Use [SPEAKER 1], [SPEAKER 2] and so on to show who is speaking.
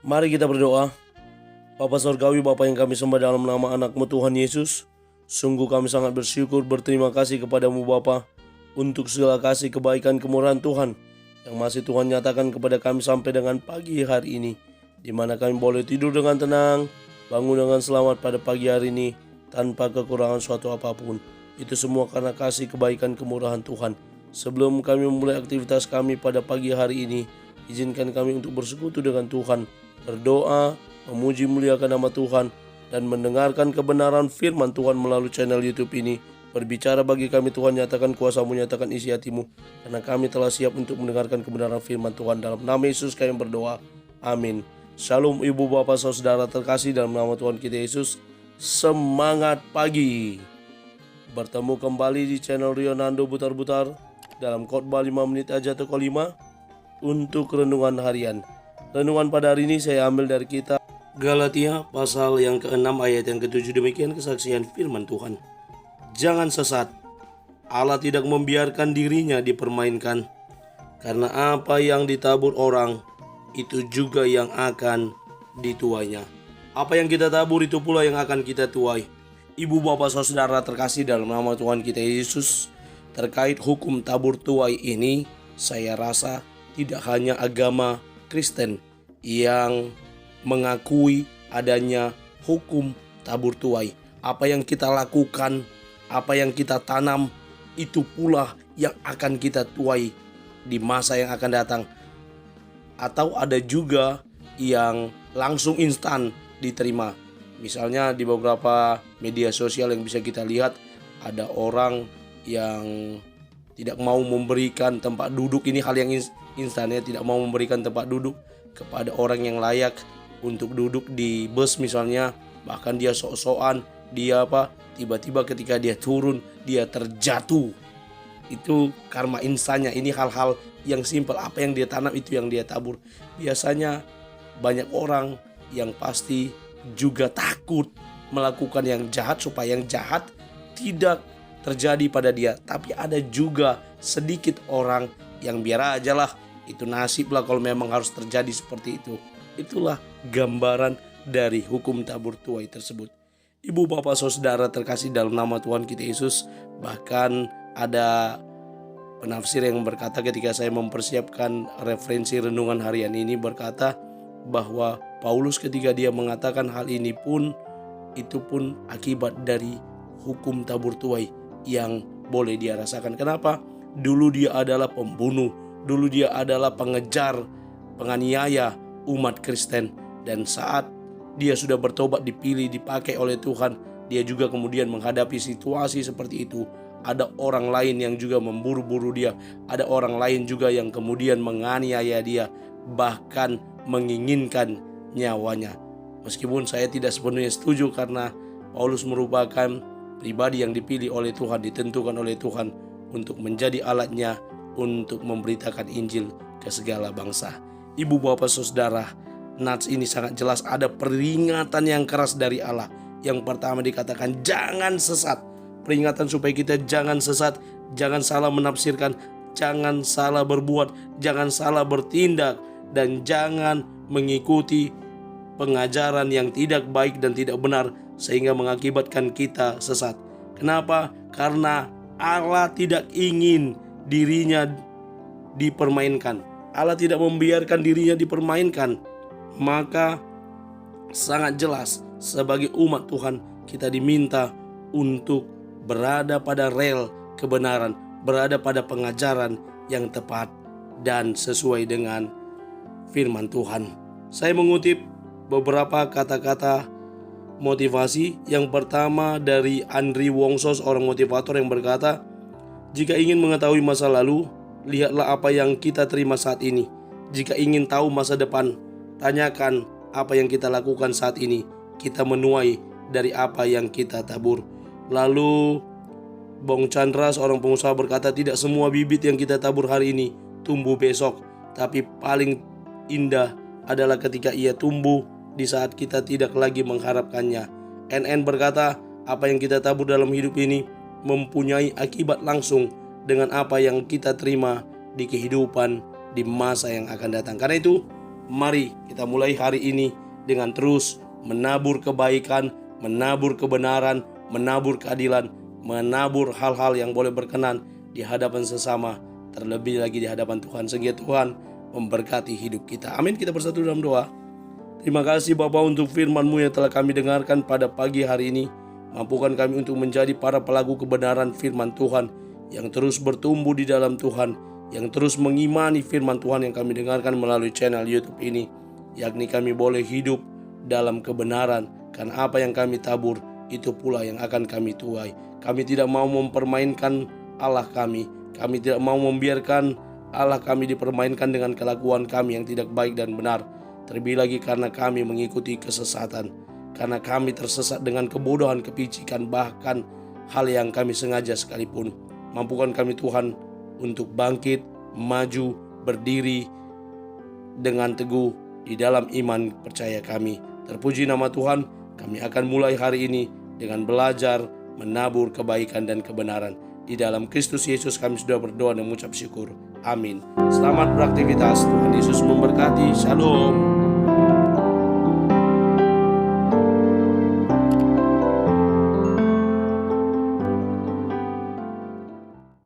[SPEAKER 1] Mari kita berdoa. Bapa Surgawi, Bapa yang kami sembah dalam nama anak-Mu Tuhan Yesus, sungguh kami sangat bersyukur, berterima kasih kepadamu Bapa untuk segala kasih, kebaikan, kemurahan Tuhan yang masih Tuhan nyatakan kepada kami sampai dengan pagi hari ini, di mana kami boleh tidur dengan tenang, bangun dengan selamat pada pagi hari ini tanpa kekurangan suatu apapun. Itu semua karena kasih, kebaikan, kemurahan Tuhan. Sebelum kami memulai aktivitas kami pada pagi hari ini, izinkan kami untuk bersekutu dengan Tuhan, berdoa, memuji muliakan nama Tuhan, dan mendengarkan kebenaran firman Tuhan melalui channel YouTube ini. Berbicara bagi kami Tuhan, nyatakan kuasa-Mu, nyatakan isi hati-Mu, karena kami telah siap untuk mendengarkan kebenaran firman Tuhan. Dalam nama Yesus kami berdoa, amin. Shalom ibu bapak saudara terkasih dalam nama Tuhan kita Yesus. Semangat pagi. Bertemu kembali di channel Rionando Butar-Butar dalam khotbah 5 menit aja toko 5 untuk renungan harian. Renungan pada hari ini saya ambil dari kitab Galatia pasal yang ke-6 ayat yang ke-7. Demikian kesaksian firman Tuhan. Jangan sesat. Allah tidak membiarkan dirinya dipermainkan. Karena apa yang ditabur orang, itu juga yang akan dituainya. Apa yang kita tabur, itu pula yang akan kita tuai. Ibu bapak saudara terkasih dalam nama Tuhan kita Yesus, terkait hukum tabur tuai ini, saya rasa tidak hanya agama Kristen yang mengakui adanya hukum tabur tuai. Apa yang kita lakukan, apa yang kita tanam, itu pula yang akan kita tuai di masa yang akan datang. Atau ada juga yang langsung instan diterima. Misalnya di beberapa media sosial yang bisa kita lihat, ada orang yang tidak mau memberikan tempat duduk. Ini hal yang instan ya, tidak mau memberikan tempat duduk kepada orang yang layak untuk duduk di bus misalnya. Bahkan dia sok-sokan, dia tiba-tiba ketika dia turun dia terjatuh. Itu karma insannya. Ini hal-hal yang simpel. Apa yang dia tanam itu yang dia tabur. Biasanya banyak orang yang pasti juga takut melakukan yang jahat supaya yang jahat tidak terjadi pada dia. Tapi ada juga sedikit orang yang biar aja lah, itu nasib lah kalau memang harus terjadi seperti itu. Itulah gambaran dari hukum tabur tuai tersebut. Ibu bapak saudara terkasih dalam nama Tuhan kita Yesus, bahkan ada penafsir yang berkata ketika saya mempersiapkan referensi renungan harian ini, berkata bahwa Paulus ketika dia mengatakan hal ini pun, itu pun akibat dari hukum tabur tuai yang boleh dia rasakan. Kenapa? Dulu dia adalah pembunuh, dulu dia adalah pengejar, penganiaya umat Kristen. Dan saat dia sudah bertobat, dipilih, dipakai oleh Tuhan, dia juga kemudian menghadapi situasi seperti itu. Ada orang lain yang juga memburu-buru dia, ada orang lain juga yang kemudian menganiaya dia, bahkan menginginkan nyawanya. Meskipun saya tidak sepenuhnya setuju, karena Paulus merupakan pribadi yang dipilih oleh Tuhan, ditentukan oleh Tuhan untuk menjadi alatnya untuk memberitakan Injil ke segala bangsa. Ibu bapak saudara, nats ini sangat jelas ada peringatan yang keras dari Allah. Yang pertama dikatakan jangan sesat. Peringatan supaya kita jangan sesat, jangan salah menafsirkan, jangan salah berbuat, jangan salah bertindak, dan jangan mengikuti pengajaran yang tidak baik dan tidak benar sehingga mengakibatkan kita sesat. Kenapa? Karena Allah tidak ingin dirinya dipermainkan. Allah tidak membiarkan dirinya dipermainkan. Maka sangat jelas sebagai umat Tuhan kita diminta untuk berada pada rel kebenaran, berada pada pengajaran yang tepat dan sesuai dengan firman Tuhan. Saya mengutip beberapa kata-kata motivasi. Yang pertama dari Andri Wongso, seorang motivator yang berkata, jika ingin mengetahui masa lalu, lihatlah apa yang kita terima saat ini. Jika ingin tahu masa depan, tanyakan apa yang kita lakukan saat ini. Kita menuai dari apa yang kita tabur. Lalu Bong Chandra, seorang pengusaha, berkata, tidak semua bibit yang kita tabur hari ini tumbuh besok, tapi paling indah adalah ketika ia tumbuh di saat kita tidak lagi mengharapkannya. NN berkata, apa yang kita tabur dalam hidup ini mempunyai akibat langsung dengan apa yang kita terima di kehidupan di masa yang akan datang. Karena itu Mari kita mulai hari ini dengan terus menabur kebaikan, menabur kebenaran, menabur keadilan, menabur hal-hal yang boleh berkenan di hadapan sesama, terlebih lagi di hadapan Tuhan. Sehingga Tuhan memberkati hidup kita. Amin. Kita bersatu dalam doa. Terima kasih Bapa untuk firman-Mu yang telah kami dengarkan pada pagi hari ini. Mampukan kami untuk menjadi para pelaku kebenaran firman Tuhan yang terus bertumbuh di dalam Tuhan, yang terus mengimani firman Tuhan yang kami dengarkan melalui channel YouTube ini, yakni kami boleh hidup dalam kebenaran, karena apa yang kami tabur itu pula yang akan kami tuai. Kami tidak mau mempermainkan Allah kami tidak mau membiarkan Allah kami dipermainkan dengan kelakuan kami yang tidak baik dan benar. Terlebih lagi karena kami mengikuti kesesatan, karena kami tersesat dengan kebodohan, kepicikan, bahkan hal yang kami sengaja sekalipun. Mampukan kami Tuhan untuk bangkit, maju, berdiri dengan teguh di dalam iman percaya kami. Terpuji nama Tuhan. Kami akan mulai hari ini dengan belajar menabur kebaikan dan kebenaran. Di dalam Kristus Yesus kami sudah berdoa dan mengucap syukur. Amin. Selamat beraktivitas. Tuhan Yesus memberkati. Shalom.